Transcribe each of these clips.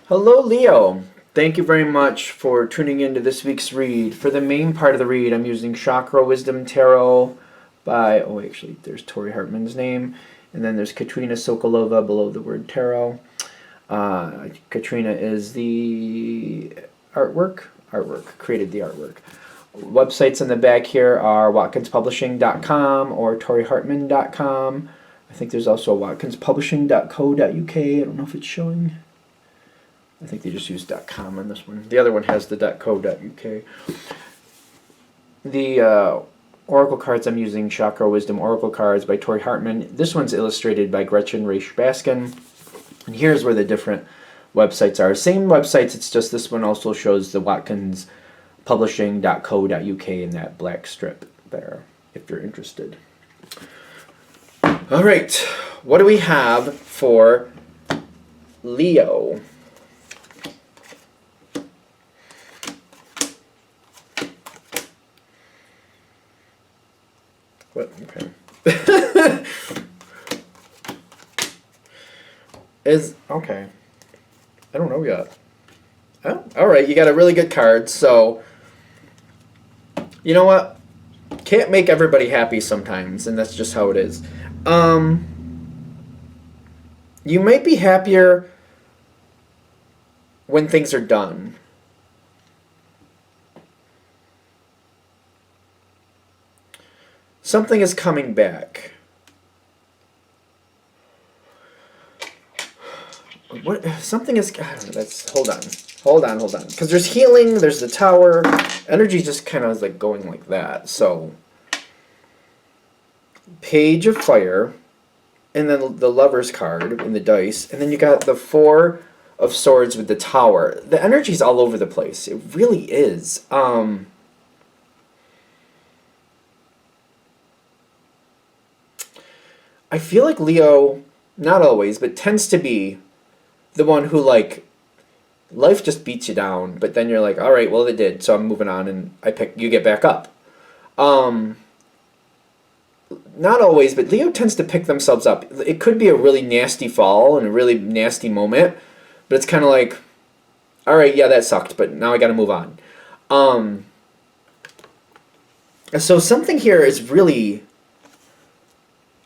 Hello, Leo. Thank you very much for tuning in to this week's read. For the main part of the read, I'm using Chakra Wisdom Tarot by, actually, there's Tori Hartman's name, and then there's Katrina Sokolova below the word tarot. Katrina is the created the artwork. Websites in the back here are watkinspublishing.com or torihartman.com. I think there's also watkinspublishing.co.uk. I don't know if it's showing. I think they just used .com on this one. The other one has the .co.uk. The Oracle cards I'm using, Chakra Wisdom Oracle cards by Tori Hartman. This one's illustrated by Gretchen Raish Baskin. And here's where the different websites are. Same websites, it's just this one also shows the watkinspublishing.co.uk in that black strip there, if you're interested. All right, what do we have for Leo? What? Okay. Okay. I don't know yet. Oh, all right. You got a really good card. So, you know what? Can't make everybody happy sometimes, and that's just how it is. You might be happier when things are done. Something is coming back. What? Something is. I don't know. That's. Hold on. Because there's healing. There's the tower. Energy just kind of is like going like that. So. Page of Fire, and then the Lover's card in the dice, and then you got the Four of Swords with the Tower. The energy's all over the place. It really is. I feel like Leo, not always, but tends to be the one who, like, life just beats you down, but then you're like, all right, well, it did, so I'm moving on, and you get back up. Not always, but Leo tends to pick themselves up. It could be a really nasty fall and a really nasty moment, but it's kind of like, all right, yeah, that sucked, but now I got to move on. So something here is really,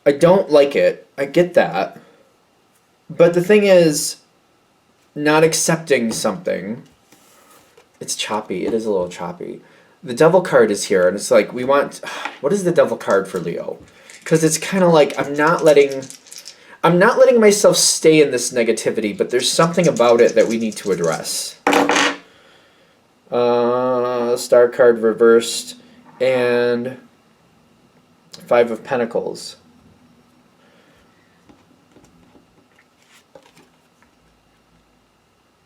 I don't like it. I get that. But the thing is, not accepting something, it's choppy. It is a little choppy. The Devil card is here, and it's like, what is the Devil card for Leo? Because it's kind of like, I'm not letting myself stay in this negativity, but there's something about it that we need to address. Star card reversed, and Five of Pentacles.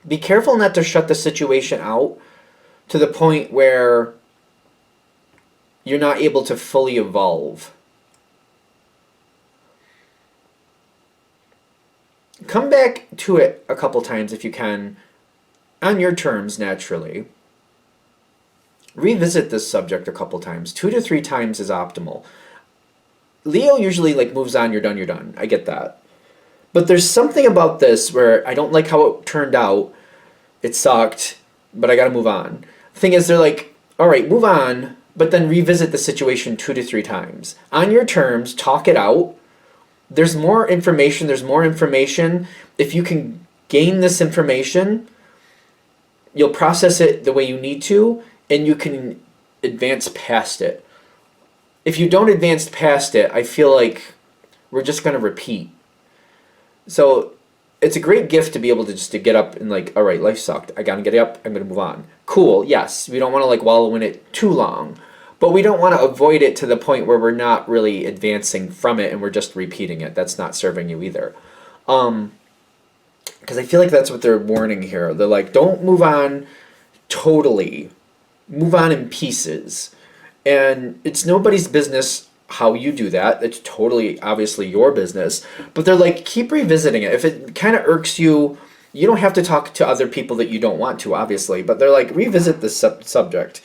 Be careful not to shut the situation out to the point where you're not able to fully evolve. Come back to it a couple times if you can, on your terms, naturally. Revisit this subject a couple times. 2 to 3 times is optimal. Leo usually moves on, you're done. I get that. But there's something about this where I don't like how it turned out. It sucked, but I gotta move on. The thing is, they're like, all right, move on, but then revisit the situation 2 to 3 times. On your terms, talk it out. There's more information. If you can gain this information, you'll process it the way you need to, and you can advance past it. If you don't advance past it, I feel like we're just going to repeat. So it's a great gift to be able to get up and all right, life sucked. I got to get up. I'm going to move on. Cool. Yes. We don't want to wallow in it too long, but we don't want to avoid it to the point where we're not really advancing from it and we're just repeating it. That's not serving you either. Because I feel like that's what they're warning here. They're like, don't move on totally. Move on in pieces. And it's nobody's business how you do that. It's totally, obviously, your business. But they're like, keep revisiting it. If it kind of irks you, you don't have to talk to other people that you don't want to, obviously. But they're like, revisit this subject.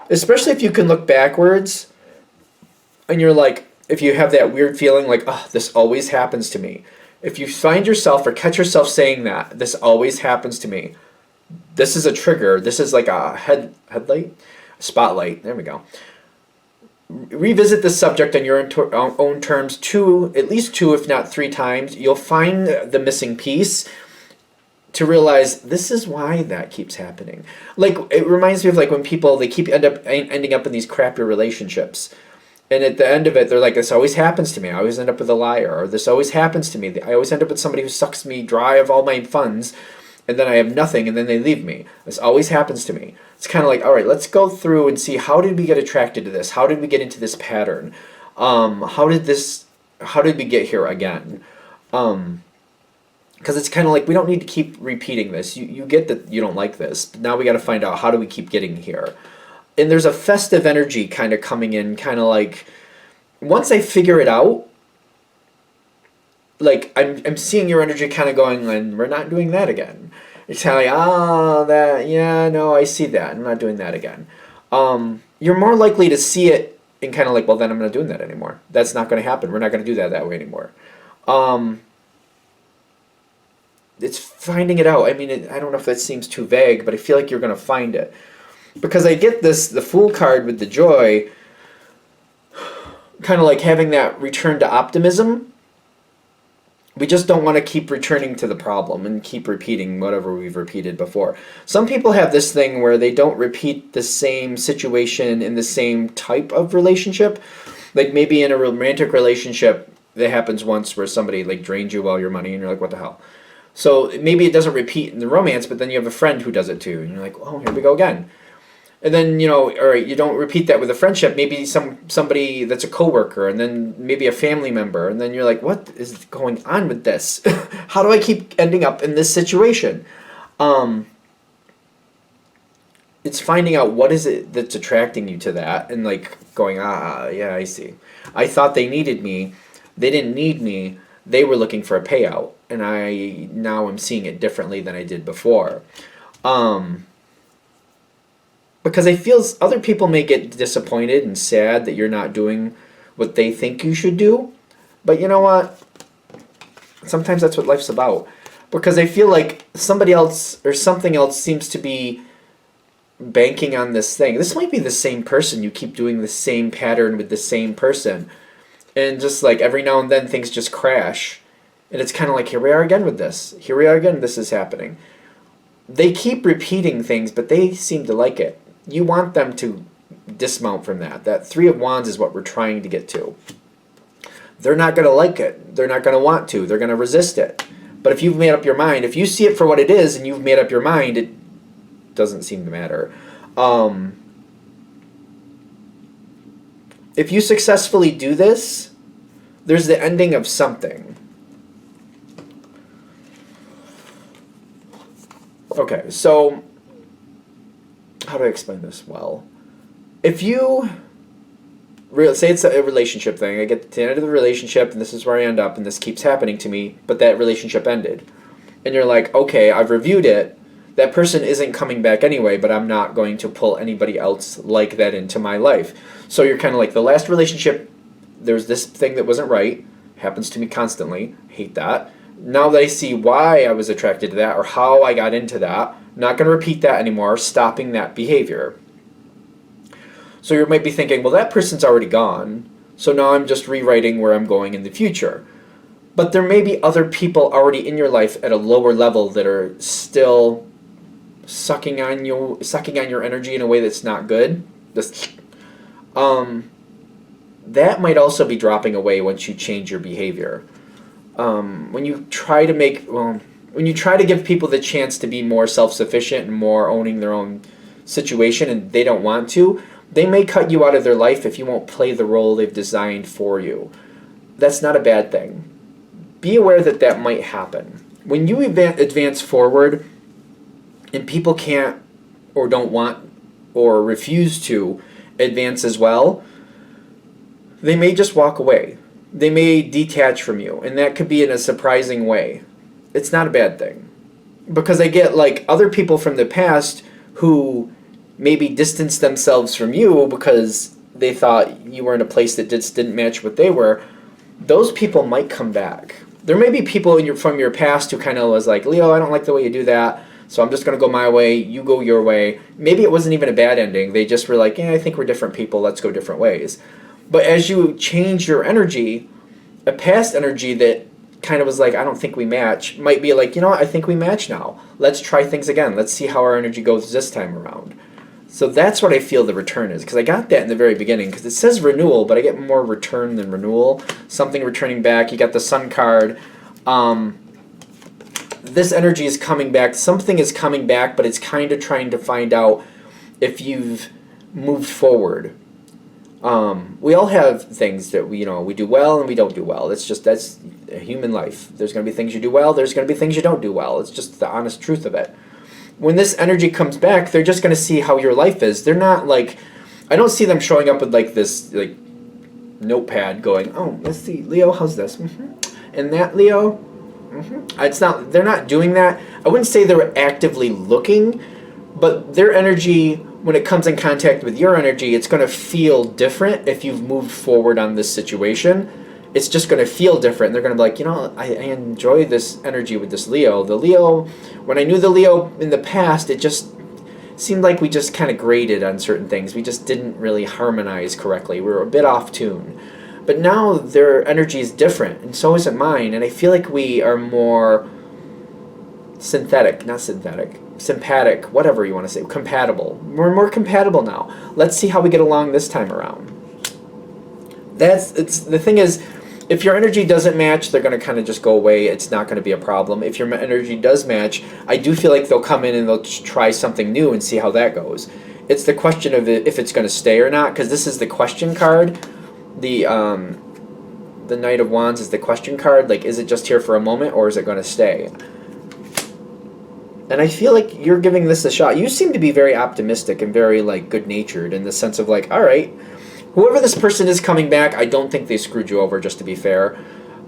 Especially if you can look backwards and you're like, if you have that weird feeling like, oh, this always happens to me. If you find yourself or catch yourself saying that, this always happens to me. This is a trigger. This is like a headlight, spotlight. There we go. Revisit this subject on your own terms at least two, if not three times. You'll find the missing piece to realize this is why that keeps happening. Like, it reminds me of like when people, they keep ending up in these crappy relationships. And at the end of it, they're like, this always happens to me. I always end up with a liar. Or this always happens to me. I always end up with somebody who sucks me dry of all my funds. And then I have nothing, and then they leave me. This always happens to me. It's kind of like, all right, let's go through and see, how did we get attracted to this? How did we get into this pattern? How did we get here again? Because it's kind of like, we don't need to keep repeating this. You get that you don't like this. But now we got to find out, how do we keep getting here? And there's a festive energy kind of coming in, kind of like, once I figure it out, like, I'm seeing your energy kind of going, and we're not doing that again. It's kind of like, yeah, no, I see that. I'm not doing that again. You're more likely to see it and kind of like, well, then I'm not doing that anymore. That's not going to happen. We're not going to do that way anymore. It's finding it out. I mean, I don't know if that seems too vague, but I feel like you're going to find it. Because I get the Fool card with the joy, kind of like having that return to optimism. We just don't want to keep returning to the problem and keep repeating whatever we've repeated before. Some people have this thing where they don't repeat the same situation in the same type of relationship. Like maybe in a romantic relationship, that happens once where somebody like drains you all your money and you're like, what the hell? So maybe it doesn't repeat in the romance, but then you have a friend who does it too. And you're like, oh, here we go again. And then, or you don't repeat that with a friendship. Maybe somebody that's a coworker, and then maybe a family member, and then you're like, what is going on with this? How do I keep ending up in this situation? It's finding out what is it that's attracting you to that, and like going, yeah, I see. I thought they needed me. They didn't need me. They were looking for a payout, and I now am seeing it differently than I did before. Because I feel other people may get disappointed and sad that you're not doing what they think you should do. But you know what? Sometimes that's what life's about. Because I feel like somebody else or something else seems to be banking on this thing. This might be the same person. You keep doing the same pattern with the same person. And just like every now and then things just crash. And it's kind of like, here we are again with this. Here we are again, this is happening. They keep repeating things, but they seem to like it. You want them to dismount from that. That Three of Wands is what we're trying to get to. They're not going to like it. They're not going to want to. They're going to resist it. But if you've made up your mind, if you see it for what it is and you've made up your mind, it doesn't seem to matter. If you successfully do this, there's the ending of something. Okay, so how do I explain this well? If you say it's a relationship thing, I get to the end of the relationship and this is where I end up and this keeps happening to me, but that relationship ended. And you're like, okay, I've reviewed it. That person isn't coming back anyway, but I'm not going to pull anybody else like that into my life. So you're kind of like, the last relationship, there's this thing that wasn't right, happens to me constantly, hate that. Now that I see why I was attracted to that or how I got into that, I'm not going to repeat that anymore, stopping that behavior. So you might be thinking, well, that person's already gone, so now I'm just rewriting where I'm going in the future. But there may be other people already in your life at a lower level that are still sucking on your energy in a way that's not good. That might also be dropping away once you change your behavior. When you try to give people the chance to be more self-sufficient and more owning their own situation and they don't want to, they may cut you out of their life if you won't play the role they've designed for you. That's not a bad thing. Be aware that that might happen. When you advance forward and people can't or don't want or refuse to advance as well, they may just walk away. They may detach from you, and that could be in a surprising way. It's not a bad thing. Because I get like other people from the past who maybe distanced themselves from you because they thought you were in a place that just didn't match what they were. Those people might come back. There may be people from your past who kind of was like, Leo, I don't like the way you do that, so I'm just going to go my way, you go your way. Maybe it wasn't even a bad ending. They just were like, yeah, I think we're different people, let's go different ways. But as you change your energy, a past energy that kind of was like, I don't think we match, might be like, you know what, I think we match now. Let's try things again. Let's see how our energy goes this time around. So that's what I feel the return is, because I got that in the very beginning, because it says renewal, but I get more return than renewal. Something returning back. You got the Sun card. This energy is coming back. Something is coming back, but it's kind of trying to find out if you've moved forward. We all have things that we do well and we don't do well. That's human life. There's going to be things you do well. There's going to be things you don't do well. It's just the honest truth of it. When this energy comes back, they're just going to see how your life is. They're not like, I don't see them showing up with like this like notepad going, oh, let's see, Leo, how's this? And that, Leo? It's not. They're not doing that. I wouldn't say they're actively looking, but their energy, when it comes in contact with your energy, it's going to feel different if you've moved forward on this situation. It's just going to feel different. They're going to be like, I enjoy this energy with this Leo. The Leo, when I knew the Leo in the past, it just seemed like we just kind of graded on certain things. We just didn't really harmonize correctly. We were a bit off tune. But now their energy is different, and so isn't mine. And I feel like we are more sympathetic, whatever you want to say, compatible. We're more compatible now. Let's see how we get along this time around. The thing is, if your energy doesn't match, they're going to kind of just go away. It's not going to be a problem. If your energy does match, I do feel like they'll come in and they'll try something new and see how that goes. It's the question of if it's going to stay or not, because this is the question card. The Knight of Wands is the question card. Like, is it just here for a moment, or is it going to stay? And I feel like you're giving this a shot. You seem to be very optimistic and very like good-natured in the sense of like, all right, whoever this person is coming back, I don't think they screwed you over, just to be fair.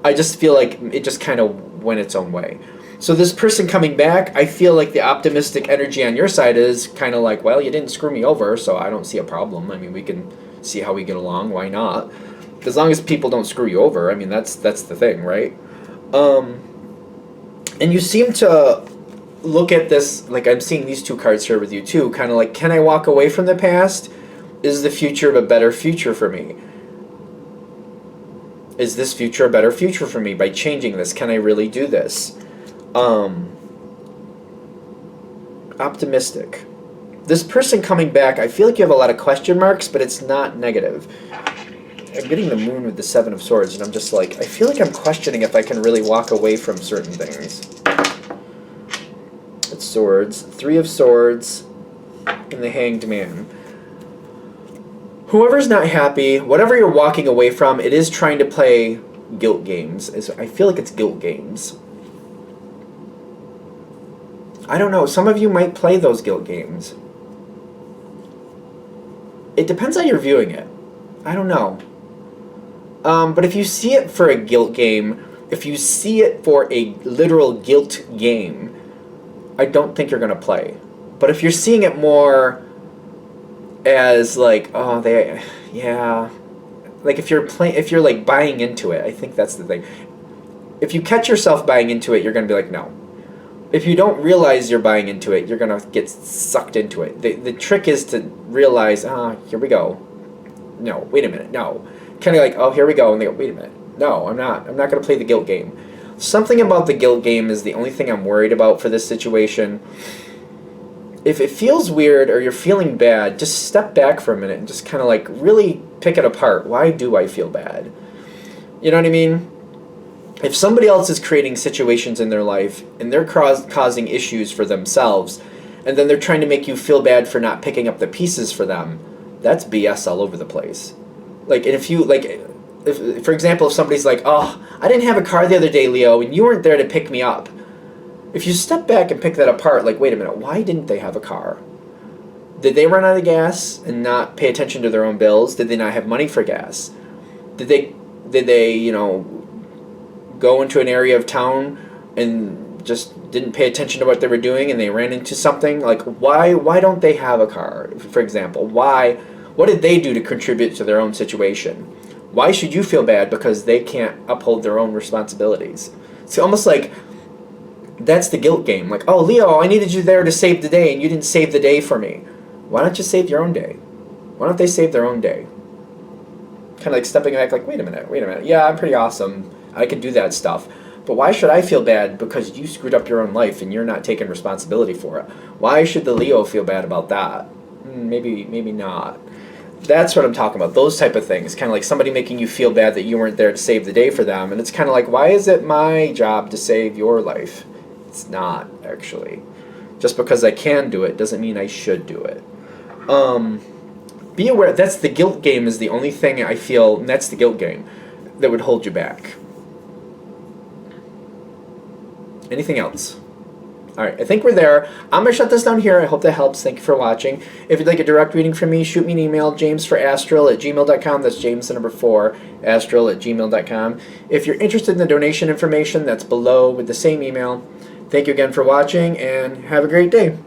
I just feel like it just kind of went its own way. So this person coming back, I feel like the optimistic energy on your side is kind of like, well, you didn't screw me over, so I don't see a problem. I mean, we can see how we get along. Why not? As long as people don't screw you over. I mean, that's the thing, right? And you seem to look at this, like I'm seeing these two cards here with you too, kind of like, can I walk away from the past? Is the future a better future for me? Is this future a better future for me by changing this? Can I really do this? Optimistic. This person coming back, I feel like you have a lot of question marks, but it's not negative. I'm getting the Moon with the Seven of Swords, and I'm just like, I feel like I'm questioning if I can really walk away from certain things. It's Swords, Three of Swords, and the Hanged Man. Whoever's not happy, whatever you're walking away from, it is trying to play guilt games. I feel like it's guilt games. I don't know, some of you might play those guilt games. It depends how you're viewing it. I don't know. But if you see it for a guilt game, if you see it for a literal guilt game, I don't think you're going to play. But if you're seeing it more as like, oh, like if you're like buying into it, I think that's the thing. If you catch yourself buying into it, you're going to be like, no. If you don't realize you're buying into it, you're going to get sucked into it. The trick is to realize, here we go. No, wait a minute, no. Kind of like, oh, here we go, and they go, wait a minute. No, I'm not going to play the guilt game. Something about the guilt game is the only thing I'm worried about for this situation. If it feels weird or you're feeling bad, just step back for a minute and just kind of like really pick it apart. Why do I feel bad? You know what I mean? If somebody else is creating situations in their life and they're causing issues for themselves, and then they're trying to make you feel bad for not picking up the pieces for them, that's BS all over the place. Like, if you, like, if, for example, if somebody's like, oh, I didn't have a car the other day, Leo, and you weren't there to pick me up. If you step back and pick that apart, like, wait a minute, why didn't they have a car? Did they run out of gas and not pay attention to their own bills? Did they not have money for gas? Did they, go into an area of town and just didn't pay attention to what they were doing and they ran into something? Like, why don't they have a car, for example? What did they do to contribute to their own situation? Why should you feel bad because they can't uphold their own responsibilities? It's almost like that's the guilt game. Like, oh, Leo, I needed you there to save the day, and you didn't save the day for me. Why don't you save your own day? Why don't they save their own day? Kind of like stepping back, like, wait a minute. Yeah, I'm pretty awesome. I can do that stuff. But why should I feel bad because you screwed up your own life and you're not taking responsibility for it? Why should the Leo feel bad about that? Maybe not. That's what I'm talking about. Those type of things. Kind of like somebody making you feel bad that you weren't there to save the day for them. And it's kind of like, why is it my job to save your life? It's not, actually. Just because I can do it doesn't mean I should do it. Be aware, that's the guilt game is the only thing I feel, and that's the guilt game, that would hold you back. Anything else? Alright, I think we're there. I'm going to shut this down here. I hope that helps. Thank you for watching. If you'd like a direct reading from me, shoot me an email, jamesforastral@gmail.com. That's James, the number 4, astral@gmail.com. If you're interested in the donation information, that's below with the same email. Thank you again for watching, and have a great day.